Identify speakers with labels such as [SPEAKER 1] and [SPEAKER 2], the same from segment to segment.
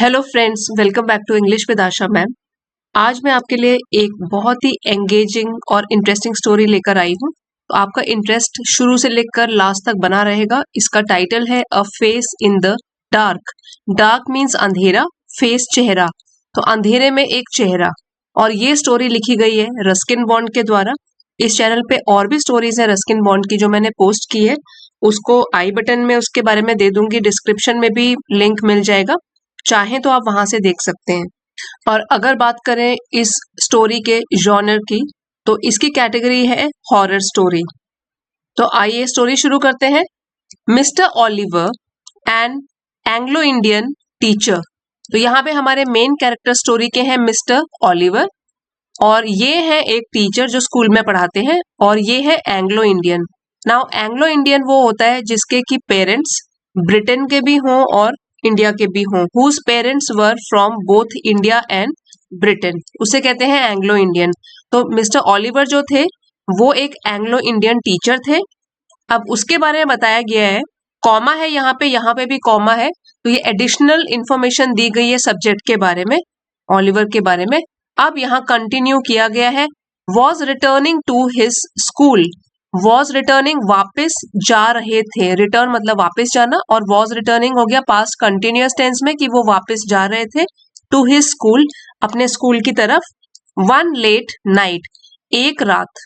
[SPEAKER 1] Hello friends, welcome back to English with Asha ma'am. आज मैं आपके लिए एक बहुत ही एंगेजिंग और इंटरेस्टिंग स्टोरी लेकर आई हूँ। तो आपका इंटरेस्ट शुरू से लेकर लास्ट तक बना रहेगा। इसका टाइटल है अ face in the dark. Dark means अंधेरा, फेस चेहरा, तो अंधेरे में एक चेहरा। और ये स्टोरी लिखी गई है रस्किन बॉन्ड के द्वारा। इस चैनल पे और भी स्टोरीज है रस्किन बॉन्ड की जो मैंने पोस्ट की है, उसको आई बटन में उसके बारे में दे दूंगी, डिस्क्रिप्शन में भी लिंक मिल जाएगा, चाहे तो आप वहां से देख सकते हैं। और अगर बात करें इस स्टोरी के जॉनर की, तो इसकी कैटेगरी है हॉरर स्टोरी। तो आइए स्टोरी शुरू करते हैं। Mister Oliver an Anglo Indian teacher. तो यहाँ पे हमारे मेन कैरेक्टर स्टोरी के हैं मिस्टर ओलिवर, और ये है एक टीचर जो स्कूल में पढ़ाते हैं, और ये है Anglo Indian. Now Anglo Indian वो होता है जिसके की पेरेंट्स ब्रिटेन के भी हों और इंडिया के भी हों, whose parents were from both India and Britain, उसे कहते हैं एंग्लो इंडियन। तो मिस्टर ओलिवर जो थे वो एक एंग्लो इंडियन टीचर थे। अब उसके बारे में बताया गया है, कॉमा है यहाँ पे भी कॉमा है, तो ये एडिशनल इंफॉर्मेशन दी गई है सब्जेक्ट के बारे में, ओलिवर के बारे में। अब यहाँ कंटिन्यू किया गया है, was returning to his school. Was returning वापस जा रहे थे, रिटर्न मतलब वापस जाना, और वॉज रिटर्निंग हो गया पास्ट कंटिन्यूअस टेंस में कि वो वापस जा रहे थे, टू हिज स्कूल, अपने स्कूल की तरफ। वन लेट नाइट, एक रात,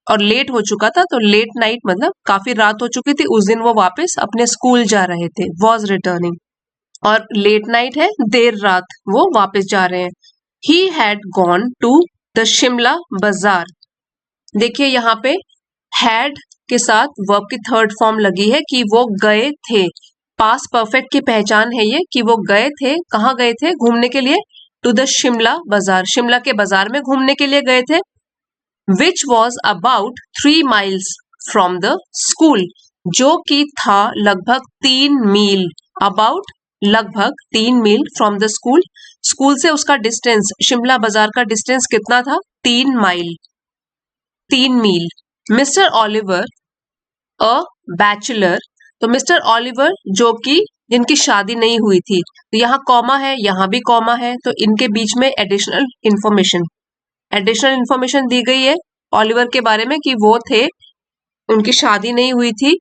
[SPEAKER 1] और लेट हो चुका था, तो लेट नाइट मतलब काफी रात हो चुकी थी, उस दिन वो वापस अपने स्कूल जा रहे थे, वॉज रिटर्निंग। और लेट नाइट है, देर रात, वो वापस जा रहे हैं। He had gone to the Shimla bazaar. देखिए यहाँ पे हैड के साथ वर्ब की थर्ड फॉर्म लगी है कि वो गए थे। पास्ट परफेक्ट की पहचान है ये कि वो गए थे, कहाँ गए थे, घूमने के लिए, टू द शिमला बाजार, शिमला के बाजार में घूमने के लिए गए थे। Which was about 3 miles from the school, जो कि था लगभग 3 मील, अबाउट लगभग 3 मील फ्रॉम द स्कूल, स्कूल से उसका डिस्टेंस, शिमला बाजार का डिस्टेंस कितना था, 3 माइल, 3 मील। मिस्टर ओलिवर अ बैचलर, तो मिस्टर ओलिवर जो कि जिनकी शादी नहीं हुई थी, तो यहाँ कॉमा है, यहाँ भी कॉमा है, तो इनके बीच में एडिशनल इंफॉर्मेशन दी गई है ओलिवर के बारे में कि वो थे, उनकी शादी नहीं हुई थी।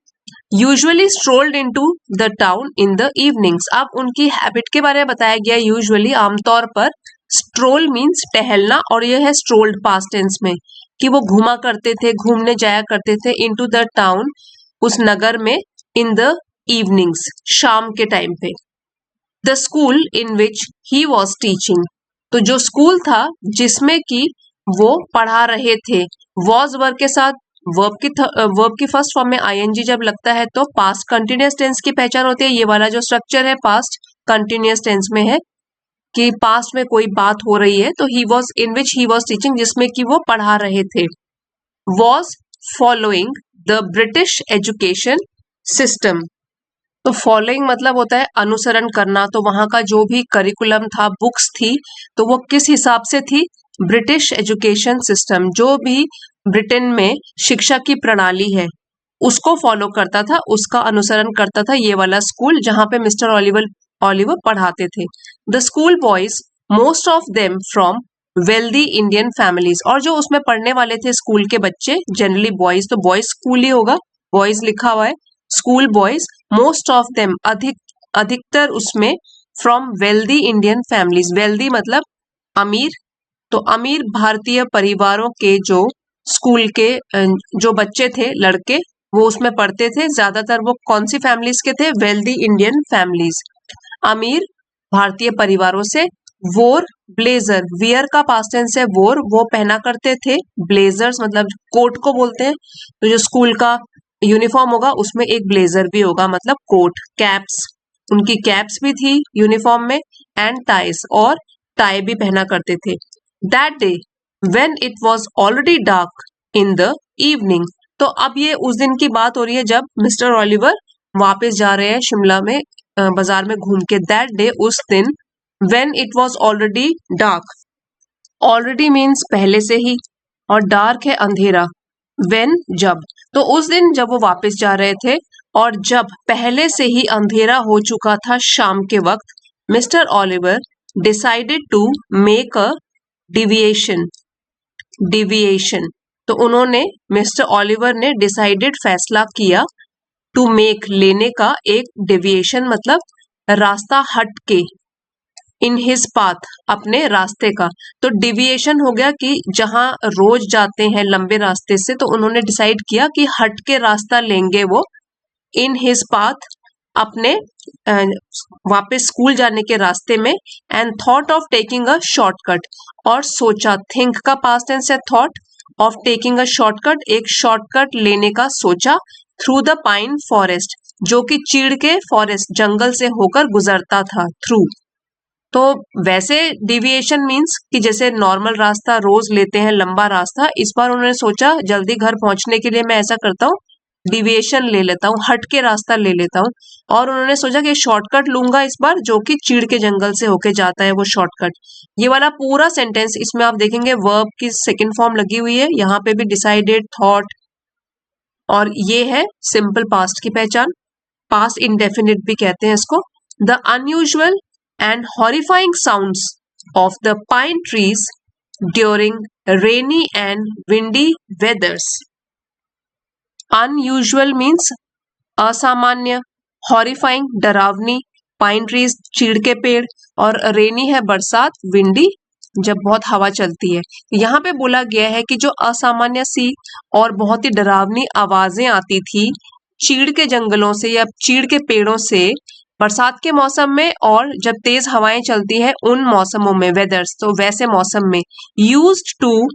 [SPEAKER 1] Usually strolled into the town in the evenings, अब उनकी हैबिट के बारे में बताया गया, यूजुअली आमतौर पर, स्ट्रोल मीन्स टहलना, और यह है स्ट्रोल्ड पास्ट टेंस में कि वो घूमा करते थे, घूमने जाया करते थे, इनटू द टाउन, उस नगर में, इन द इवनिंग्स, शाम के टाइम पे। The school in which he was teaching, तो जो स्कूल था जिसमें कि वो पढ़ा रहे थे, वॉज वर्ब के साथ वर्ब की फर्स्ट फॉर्म में आईएनजी जब लगता है तो पास्ट कंटिन्यूअस टेंस की पहचान होती है। ये वाला जो स्ट्रक्चर है पास्ट कंटिन्यूअस टेंस में है कि पास्ट में कोई बात हो रही है, तो he was in which he was teaching, जिसमें कि वो पढ़ा रहे थे। Was following the British education system, तो फॉलोइंग मतलब होता है अनुसरण करना, तो वहां का जो भी करिकुलम था, बुक्स थी, तो वो किस हिसाब से थी, ब्रिटिश एजुकेशन सिस्टम, जो भी ब्रिटेन में शिक्षा की प्रणाली है उसको फॉलो करता था, उसका अनुसरण करता था ये वाला स्कूल जहां पे मिस्टर ओलिवर पढ़ाते थे। The school boys, most of them from wealthy Indian families, और जो उसमें पढ़ने वाले थे स्कूल के बच्चे, जनरली बॉयज, तो बॉयज स्कूल ही होगा, बॉयज लिखा हुआ है, school boys, most of them अधिकतर उसमें, from wealthy Indian families, wealthy मतलब अमीर, तो अमीर भारतीय परिवारों के जो स्कूल के जो बच्चे थे, लड़के, वो उसमें पढ़ते थे। ज्यादातर वो कौन सी फैमिलीज के थे, वेल्दी इंडियन फैमिलीज, अमीर भारतीय परिवारों से। वोर ब्लेजर, वियर का पास्ट टेंस है वोर, वो पहना करते थे, ब्लेजर्स मतलब कोट को बोलते हैं, तो जो स्कूल का यूनिफॉर्म होगा उसमें एक ब्लेजर भी होगा, मतलब कोट। कैप्स, उनकी कैप्स भी थी यूनिफॉर्म में, एंड टाइज, और टाई भी पहना करते थे। That day when it was already dark in the evening, तो अब ये उस दिन की बात हो रही है जब मिस्टर ओलिवर वापस जा रहे हैं शिमला में बाजार में घूम के। दैट डे, उस दिन, when it was already dark, already means पहले से ही, और डार्क है अंधेरा, व्हेन जब, तो उस दिन जब वो वापस जा रहे थे और जब पहले से ही अंधेरा हो चुका था शाम के वक्त, mister Oliver decided to make a deviation. तो उन्होंने, मिस्टर ऑलिवर ने डिसाइडेड फैसला किया, टू मेक लेने का, एक डेविएशन मतलब रास्ता हट के, इन हिज पाथ अपने रास्ते का। तो डिविएशन हो गया कि जहां रोज जाते हैं लंबे रास्ते से, तो उन्होंने डिसाइड किया कि हट के रास्ता लेंगे वो, इन हिज पाथ अपने वापस स्कूल जाने के रास्ते में, and thought of taking a shortcut, और सोचा, थिंक का पास्ट टेंस है thought, of taking a shortcut, एक शॉर्टकट लेने का सोचा, थ्रू द पाइन फॉरेस्ट, जो कि चीड़ के फॉरेस्ट जंगल से होकर गुजरता था, थ्रू। तो वैसे डिविएशन मीन्स कि जैसे नॉर्मल रास्ता रोज लेते हैं लंबा रास्ता, इस बार उन्होंने सोचा जल्दी घर पहुंचने के लिए मैं ऐसा करता हूँ, डिविएशन ले लेता हूँ, हट के रास्ता ले लेता हूँ, और उन्होंने सोचा कि शॉर्टकट लूंगा इस बार, जो कि चीड़ के जंगल से होके जाता है वो शॉर्टकट। ये वाला पूरा सेंटेंस, इसमें आप देखेंगे वर्ब की सेकंड फॉर्म लगी हुई है, यहाँ पे भी डिसाइडेड, थॉट, और ये है सिंपल पास्ट की पहचान, पास्ट इंडेफिनिट भी कहते हैं इसको। The unusual and horrifying sounds of the pine trees during rainy and windy weathers. Unusual means असामान्य, horrifying डरावनी, pine trees चीड़ के पेड़, और rainy है बरसात, windy जब बहुत हवा चलती है। यहाँ पे बोला गया है कि जो असामान्य सी और बहुत ही डरावनी आवाजें आती थी चीड़ के जंगलों से या चीड़ के पेड़ों से बरसात के मौसम में, और जब तेज हवाएं चलती है उन मौसमों में, वेदर्स, तो वैसे मौसम में, used to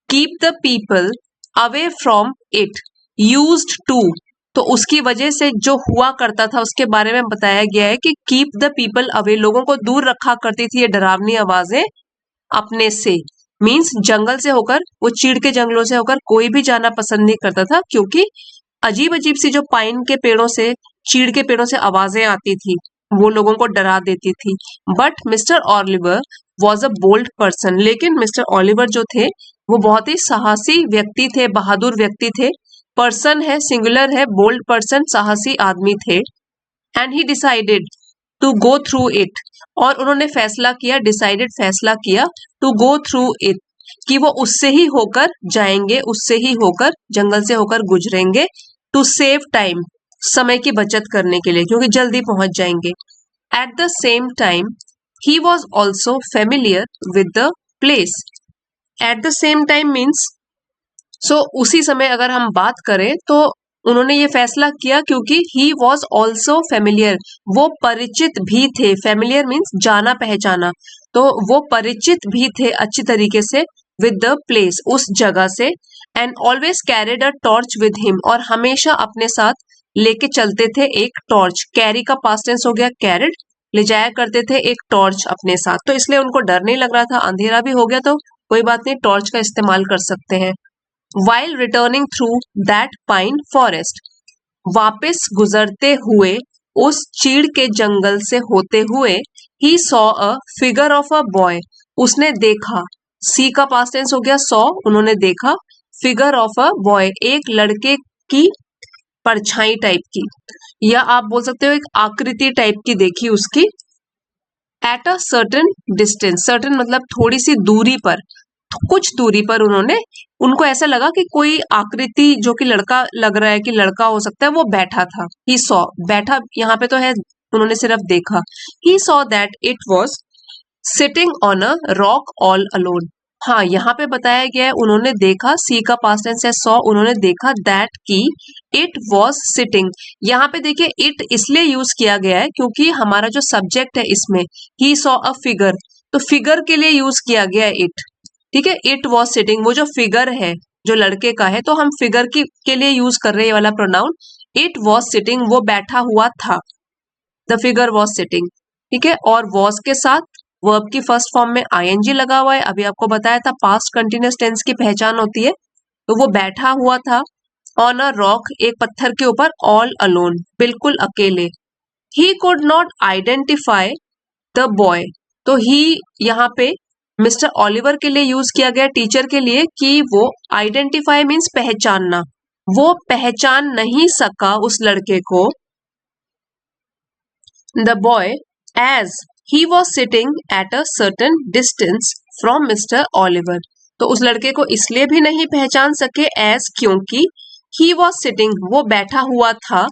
[SPEAKER 1] keep the people away from it, used to, तो उसकी वजह से जो हुआ करता था उसके बारे में बताया गया है कि कीप द पीपल अवे, लोगों को दूर रखा करती थी ये डरावनी आवाजें अपने से, मीन्स जंगल से होकर, वो चीड़ के जंगलों से होकर कोई भी जाना पसंद नहीं करता था, क्योंकि अजीब अजीब सी जो पाइन के पेड़ों से, चीड़ के पेड़ों से आवाजें आती थी वो लोगों को डरा देती थी। But mister Oliver was a bold person, लेकिन मिस्टर ऑलिवर जो थे वो बहुत ही साहसी व्यक्ति थे, बहादुर व्यक्ति थे, पर्सन है सिंगुलर है, बोल्ड पर्सन साहसी आदमी थे। And he decided to go through it, और उन्होंने फैसला किया, डिसाइडेड फैसला किया, टू गो थ्रू इट, कि वो उससे ही होकर जाएंगे, उससे ही होकर, जंगल से होकर गुजरेंगे, टू सेव टाइम, समय की बचत करने के लिए, क्योंकि जल्दी पहुंच जाएंगे। At the same time he was also familiar with the place. At the same time means, so उसी समय अगर हम बात करें तो उन्होंने ये फैसला किया क्योंकि ही वॉज ऑल्सो फेमिलियर, वो परिचित भी थे, फेमिलियर मीन्स जाना पहचाना, तो वो परिचित भी थे अच्छी तरीके से विद द प्लेस, उस जगह से, and always carried a torch with him, और हमेशा अपने साथ लेके चलते थे एक टॉर्च, कैरी का पास्ट टेंस हो गया कैरिड, ले जाया करते थे एक टॉर्च अपने साथ, तो इसलिए उनको डर नहीं लग रहा था, अंधेरा भी हो गया तो कोई बात नहीं, टॉर्च का इस्तेमाल कर सकते हैं। While returning through that pine forest, वापस गुजरते हुए उस चीड़ के जंगल से होते हुए, he saw a figure of a boy, उसने देखा, सी का पास्ट टेंस हो गया saw, उन्होंने देखा, figure of a boy, एक लड़के की परछाई टाइप की, या आप बोल सकते हो एक आकृति टाइप की देखी उसकी, eight a certain distance, certain मतलब थोड़ी सी दूरी पर, कुछ दूरी पर उन्होंने, उनको ऐसा लगा कि कोई आकृति जो कि लड़का लग रहा है कि लड़का हो सकता है वो बैठा था, ही सॉ, बैठा यहाँ पे तो है, उन्होंने सिर्फ देखा, he saw that it was sitting on a rock all alone. हाँ, यहाँ पे बताया गया है उन्होंने देखा, सी का पास्ट टेंस है सॉ, उन्होंने देखा, दैट की इट वॉज सिटिंग, यहाँ पे देखिए इट इसलिए यूज किया गया है क्योंकि हमारा जो सब्जेक्ट है इसमें ही सॉ अ फिगर, तो फिगर के लिए यूज किया गया है इट, ठीक है, इट वॉज सिटिंग, वो जो फिगर है जो लड़के का है तो हम फिगर की के लिए यूज कर रहे हैं ये वाला प्रोनाउन, इट वॉज सिटिंग, वो बैठा हुआ था, द फिगर वॉज सिटिंग, ठीक है, और वॉज के साथ वर्ब की फर्स्ट फॉर्म में आईएनजी लगा हुआ है, अभी आपको बताया था पास्ट कंटिन्यूअस टेंस की पहचान होती है, तो वो बैठा हुआ था, ऑन अ रॉक, एक पत्थर के ऊपर, ऑल अलोन, बिल्कुल अकेले, he could not identify the boy, तो ही यहाँ पे मिस्टर ऑलिवर के लिए यूज किया गया, टीचर के लिए, कि वो आइडेंटिफाई मीन्स पहचानना, वो पहचान नहीं सका उस लड़के को, the boy as he was sitting at a certain distance from mister Oliver. तो उस लड़के को इसलिए भी नहीं पहचान सके एज क्योंकि ही वॉज सिटिंग वो बैठा हुआ था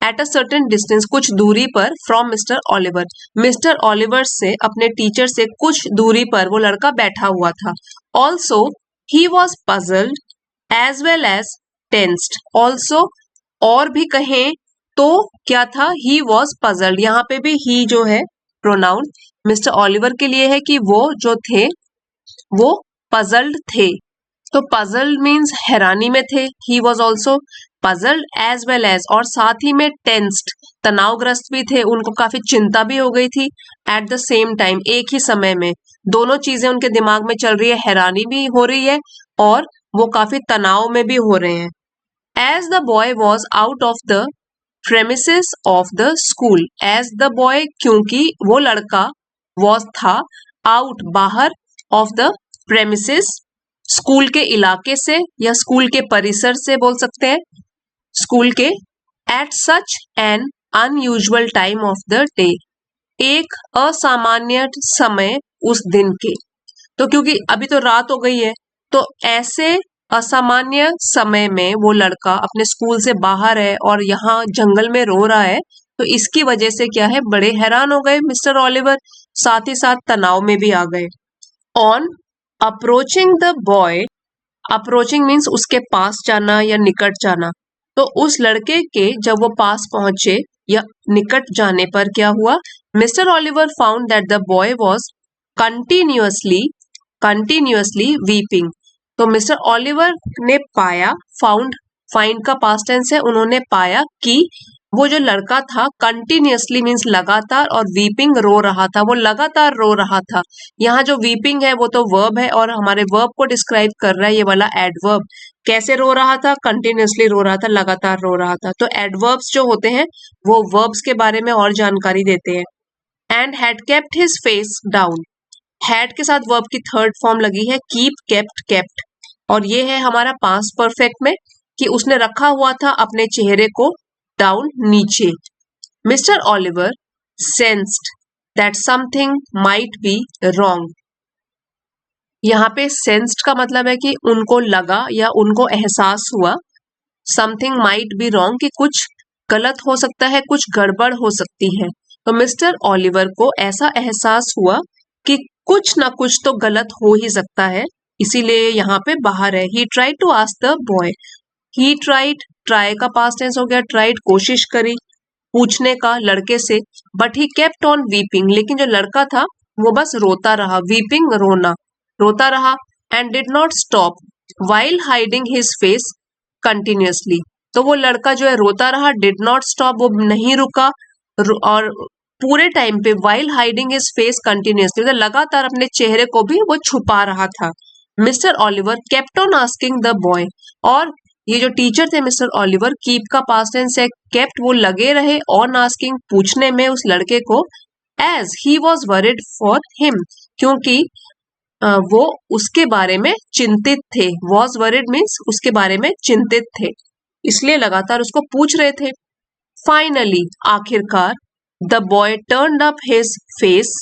[SPEAKER 1] एट अ सर्टन डिस्टेंस कुछ दूरी पर फ्रॉम मिस्टर ऑलिवर से अपने टीचर से कुछ दूरी पर वो लड़का बैठा हुआ था। Also he was puzzled as well as tensed. Also और भी कहें तो क्या था, ही वॉज पजल्ड। यहाँ पे भी ही जो है प्रोनाउन मिस्टर ऑलिवर के लिए है कि वो जो थे वो पजल्ड थे। तो पजल्ड मीन्स हैरानी में थे। He was also puzzled as well as, और साथ ही में टेंस्ड तनावग्रस्त भी थे, उनको काफी चिंता भी हो गई थी। एट द सेम टाइम एक ही समय में दोनों चीजें उनके दिमाग में चल रही है, हैरानी भी हो रही है और वो काफी तनाव में भी हो रहे हैं। As the boy was out of the premises of the school. As the boy क्योंकि वो लड़का वॉज था आउट बाहर ऑफ द प्रेमिसेस स्कूल के इलाके से या स्कूल के परिसर से बोल सकते हैं, स्कूल के। At such an unusual time of the day, एक असामान्य समय उस दिन के। तो क्योंकि अभी तो रात हो गई है तो ऐसे असामान्य समय में वो लड़का अपने स्कूल से बाहर है और यहाँ जंगल में रो रहा है, तो इसकी वजह से क्या है, बड़े हैरान हो गए मिस्टर ऑलिवर, साथ ही साथ तनाव में भी आ गए। On approaching the boy, approaching means उसके पास जाना या निकट जाना। तो उस लड़के के जब वो पास पहुंचे या निकट जाने पर क्या हुआ, mister Oliver found that the boy was continuously weeping. तो मिस्टर ऑलिवर ने पाया, फाइंड का पास्ट टेंस है, उन्होंने पाया कि वो जो लड़का था कंटिन्यूअसली मीन्स लगातार, और वीपिंग रो रहा था, वो लगातार रो रहा था। यहाँ जो वीपिंग है वो तो वर्ब है और हमारे वर्ब को डिस्क्राइब कर रहा है ये वाला एडवर्ब। कैसे रो रहा था, कंटिन्यूअसली रो रहा था, लगातार रो रहा था। तो एडवर्ब्स जो होते हैं वो वर्ब्स के बारे में और जानकारी देते हैं। And had kept his face down, had के साथ वर्ब की थर्ड फॉर्म लगी है कीप, केप्ट, और ये है हमारा पास्ट परफेक्ट में कि उसने रखा हुआ था अपने चेहरे को डाउन, नीचे। Mister Oliver sensed that something might be wrong. यहाँ पे सेंस्ड का मतलब है कि उनको लगा या उनको एहसास हुआ, समथिंग माइट बी रॉन्ग कि कुछ गलत हो सकता है, कुछ गड़बड़ हो सकती है। तो मिस्टर ऑलिवर को ऐसा एहसास हुआ कि कुछ ना कुछ तो गलत हो ही सकता है, इसीलिए यहाँ पे बाहर है। He tried to ask the boy, he tried, try का पास्ट टेंस हो गया, ट्राइड कोशिश करी पूछने का लड़के से, but he kept on weeping, लेकिन जो लड़का था वो बस रोता रहा, वीपिंग रोना, रोता रहा। And did not stop while hiding his face continuously. तो वो लड़का जो है रोता रहा, डिड नॉट स्टॉप वो नहीं रुका, और पूरे टाइम पे while hiding his face continuously लगातार अपने चेहरे को भी वो छुपा रहा था। Mister Oliver kept on asking the boy, और ये जो टीचर थे मिस्टर ऑलिवर, कीप का पास्ट टेंस है, केप्ट वो लगे रहे ऑन आस्किंग पूछने में उस लड़के को, as he was worried for him क्योंकि वो उसके बारे में चिंतित थे। वॉज वरिड मीन्स उसके बारे में चिंतित थे, इसलिए लगातार उसको पूछ रहे थे। फाइनली आखिरकार the boy turned up his face,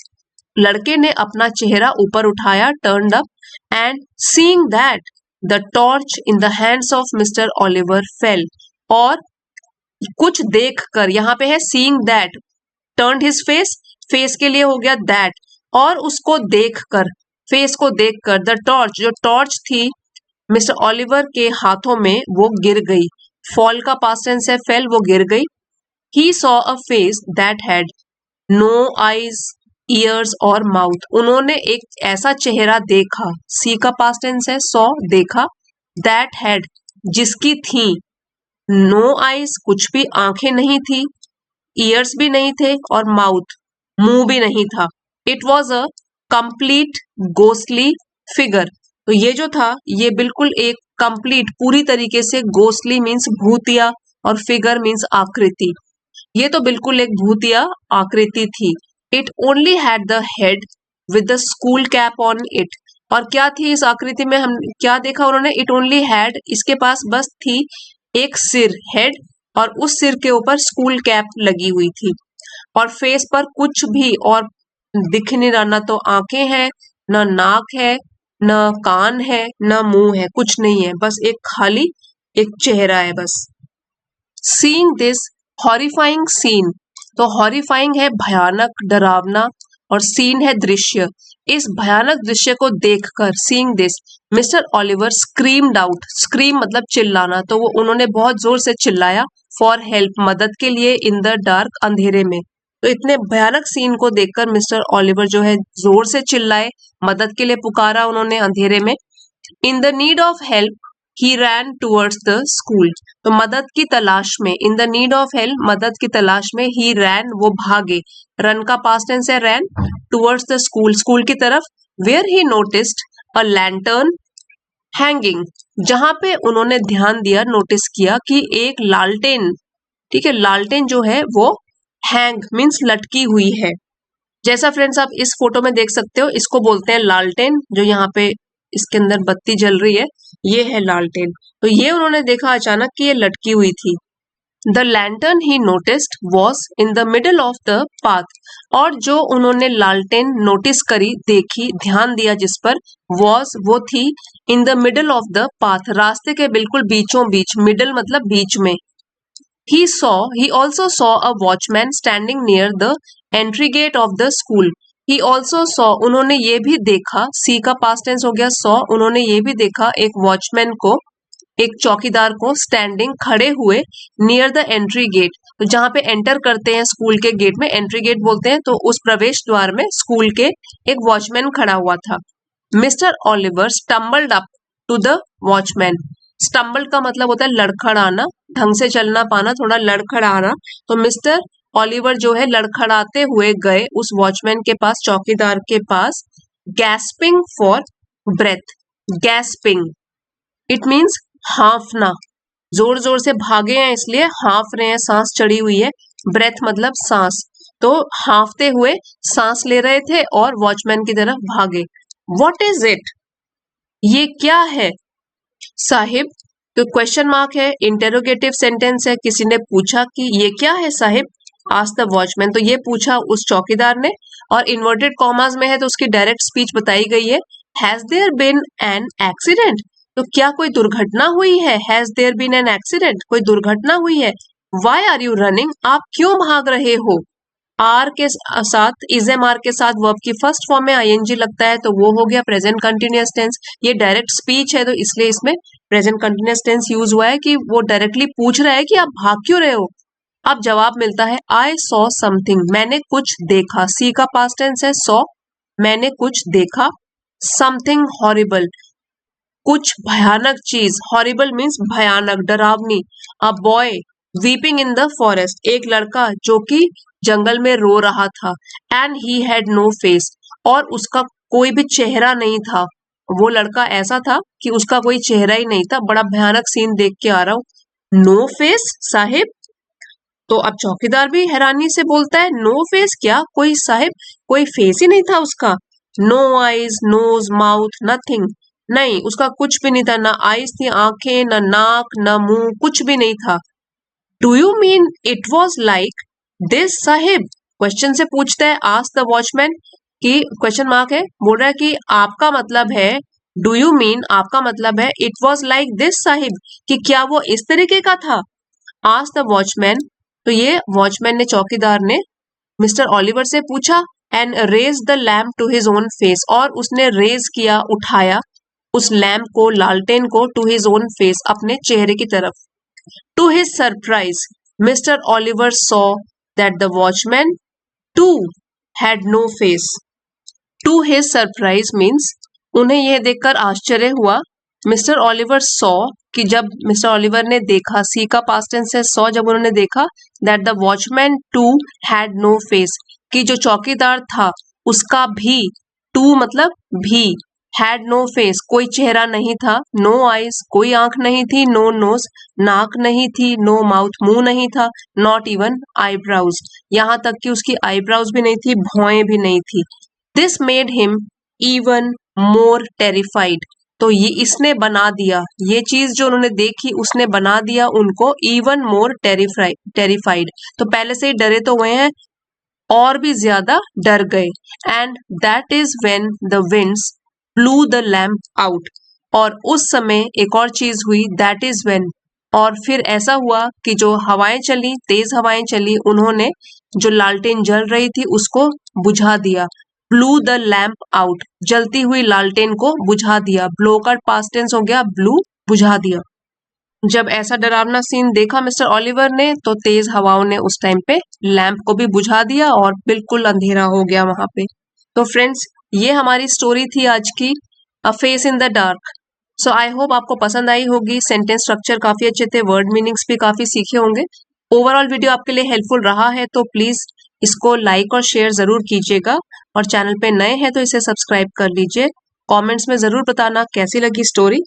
[SPEAKER 1] लड़के ने अपना चेहरा ऊपर उठाया, turned up, and seeing that the torch in the hands of mister Oliver fail, और कुछ देखकर, यहाँ पे है seeing that, turned his face, face के लिए हो गया दैट, और उसको देखकर, फेस को देखकर, द टॉर्च, जो टॉर्च थी मिस्टर ऑलिवर के हाथों में वो गिर गई। फॉल का पास्ट टेंस है, फेल, वो गिर गई। He saw a face that had no eyes, ears और माउथ, उन्होंने एक ऐसा चेहरा देखा, सी का पास्ट टेंस है, सॉ देखा, दैट हैड जिसकी थी, नो आईज कुछ भी आंखें नहीं थी, ईयर्स भी नहीं थे, और माउथ मुंह भी नहीं था। It was a complete ghostly figure, तो ये जो था ये बिल्कुल एक कंप्लीट पूरी तरीके से, गोस्टली मीन्स भूतिया और फिगर मीन्स आकृति, ये तो बिल्कुल एक भूतिया आकृति थी। It only had the head with the school cap on it, और क्या थी इस आकृति में, हम क्या देखा उन्होंने, इट ओनली हैड, इसके पास बस थी एक सिर, हेड, और उस सिर के ऊपर स्कूल कैप लगी हुई थी, और फेस पर कुछ भी और दिख नहीं रहा, ना तो आंखें हैं, ना नाक है, ना कान है, ना मुंह है, कुछ नहीं है, बस एक खाली एक चेहरा है बस। सीइंग दिस हॉरिफाइंग सीन, तो हॉरिफाइंग है भयानक, डरावना, और सीन है दृश्य। इस भयानक दृश्य को देखकर, seeing this, mister Oliver screamed out, scream मतलब चिल्लाना, तो वो उन्होंने बहुत जोर से चिल्लाया, फॉर हेल्प, मदद के लिए, इन द डार्क, अंधेरे में। तो इतने भयानक सीन को देखकर मिस्टर ओलिवर जो है जोर से चिल्लाए, मदद के लिए पुकारा उन्होंने अंधेरे में। In the need of help he rain towards the school, तो मदद की तलाश में, in the need of help, मदद की तलाश में, ही रैन, वो भागे, रन का पास्ट टेंस है ran, towards the school, school की तरफ, where he noticed a lantern hanging, जहां पे उन्होंने ध्यान दिया, नोटिस किया कि एक लालटेन, ठीक है, लालटेन जो है वो हैंग मीन्स लटकी हुई है। जैसा फ्रेंड्स आप इस फोटो में देख सकते हो, इसको बोलते हैं लालटेन, जो यहाँ पे इसके अंदर बत्ती जल रही है, ये है लालटेन। तो ये उन्होंने देखा अचानक कि ये लटकी हुई थी। The lantern he noticed was in the middle of the path, और जो उन्होंने लालटेन नोटिस करी, देखी, ध्यान दिया जिस पर, वॉज वो थी, in the middle of the path, रास्ते के बिल्कुल बीचों बीच, मिडल मतलब बीच में। He also saw a watchman standing near the entry gate of the school. He also saw, उन्होंने ये भी देखा, सी का पास्ट टेंस हो गया saw, उन्होंने ये भी देखा एक वॉचमैन को, एक चौकीदार को, स्टैंडिंग, खड़े हुए, नियर द एंट्री गेट, तो जहां पे एंटर करते हैं स्कूल के गेट में, एंट्री गेट बोलते हैं, तो उस प्रवेश द्वार में स्कूल के एक वॉचमैन खड़ा हुआ था। Mister Oliver stumbled up to the watchman, stumble का मतलब होता है लड़खड़ाना, ढंग से चलना पाना, थोड़ा लड़खड़ाना, तो मिस्टर ओलिवर जो है लड़खड़ाते हुए गए उस वॉचमैन के पास, चौकीदार के पास, gasping for breath, gasping it means हाफना, जोर जोर से भागे हैं इसलिए हाफ रहे हैं, सांस चढ़ी हुई है, ब्रेथ मतलब सांस, तो हाफते हुए सांस ले रहे थे और वॉचमैन की तरफ भागे। व्हाट इज इट, ये क्या है साहिब, तो क्वेश्चन मार्क है, इंटेरोगेटिव सेंटेंस है, किसी ने पूछा कि ये क्या है साहिब, आस्क्ड द वॉचमैन, तो ये पूछा उस चौकीदार ने, और इन्वर्टेड कॉमास में है तो उसकी डायरेक्ट स्पीच बताई गई है, has there been an accident, तो क्या कोई दुर्घटना हुई है, has there been an accident, कोई दुर्घटना हुई है, व्हाई आर यू रनिंग, आप क्यों भाग रहे हो, आर के साथ, इज एम आर के साथ वर्ब की फर्स्ट फॉर्म में आईएनजी लगता है, तो वो हो गया प्रेजेंट कंटिन्यूअस टेंस, ये डायरेक्ट स्पीच है तो इसलिए इसमें प्रेजेंट कंटिन्यूअस टेंस यूज हुआ है कि वो डायरेक्टली पूछ रहा है कि आप भाग क्यों रहे हो। अब जवाब मिलता है, आई सॉ समथिंग, मैंने कुछ देखा, सी का पास्ट टेंस है सॉ, मैंने कुछ देखा, समथिंग हॉरिबल, कुछ भयानक चीज, हॉरिबल मीन्स भयानक, डरावनी, a boy weeping in the forest, एक लड़का जो कि जंगल में रो रहा था, and he had no face, और उसका कोई भी चेहरा नहीं था, वो लड़का ऐसा था कि उसका कोई चेहरा ही नहीं था, बड़ा भयानक सीन देख के आ रहा हूँ, नो फेस साहिब, तो अब चौकीदार भी हैरानी से बोलता है, नो फेस क्या, कोई साहिब कोई फेस ही नहीं था उसका, no eyes, nose, mouth, nothing, नहीं उसका कुछ भी नहीं था, ना आईज थी आंखें, ना नाक, ना मुंह, कुछ भी नहीं था। Do you mean it was like this Sahib, question से पूछता है, आस्क द वॉचमैन, कि क्वेश्चन मार्क है, बोल रहा है कि आपका मतलब है, डू यू मीन आपका मतलब है, it was like this Sahib, कि क्या वो इस तरीके का था, आस्क द वॉचमैन, तो ये वॉचमैन ने, चौकीदार ने मिस्टर ओलिवर से पूछा, and raised the lamp to his own face, और उसने रेज किया, उठाया उस लैम्प को, लालटेन को, टू हिज ओन फेस, अपने चेहरे की तरफ। To his surprise mister Oliver saw that the watchman too had no face, to his surprise means उन्हें यह देखकर आश्चर्य हुआ, मिस्टर ओलिवर सॉ, कि जब मिस्टर ओलिवर ने देखा, सी का पास्ट टेंस है सॉ, जब उन्होंने देखा, that the watchman too had no face, कि जो चौकीदार था उसका भी, टू मतलब भी, हैड नो फेस कोई चेहरा नहीं था, नो आईज कोई आंख नहीं थी, नो नोज नाक नहीं थी, नो माउथ मुंह नहीं था, नॉट इवन आईब्राउज, यहाँ तक कि उसकी आईब्राउज भी नहीं थी, भौएं भी नहीं थी। This made him even more terrified, तो ये इसने बना दिया, ये चीज जो उन्होंने देखी उसने बना दिया उनको इवन मोर टेरिफाइड, तो पहले से ही डरे तो हुए हैं और भी ज्यादा डर गए। And that is when the winds blue the lamp out. और उस समय एक और चीज हुई, दैट इज व्हेन, और फिर ऐसा हुआ कि जो हवाएं चली, तेज हवाएं चली, उन्होंने जो लालटेन जल रही थी उसको बुझा दिया। ब्लू द लैम्प आउट, जलती हुई लालटेन को बुझा दिया। ब्लो का पास्ट टेंस हो गया ब्लू, बुझा दिया। जब ऐसा डरावना सीन देखा मिस्टर ओलिवर ने, तो तेज हवाओं ने उस टाइम पे लैंप को भी बुझा दिया और बिल्कुल अंधेरा हो गया वहां पे। तो फ्रेंड्स, ये हमारी स्टोरी थी आज की, अ face in the dark. So I hope आपको पसंद आई होगी। सेंटेंस स्ट्रक्चर काफी अच्छे थे, वर्ड मीनिंग्स भी काफी सीखे होंगे। ओवरऑल वीडियो आपके लिए हेल्पफुल रहा है तो प्लीज इसको लाइक और शेयर जरूर कीजिएगा, और चैनल पे नए हैं तो इसे सब्सक्राइब कर लीजिए। कमेंट्स में जरूर बताना कैसी लगी स्टोरी।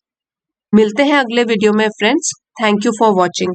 [SPEAKER 1] मिलते हैं अगले वीडियो में friends. Thank you for watching.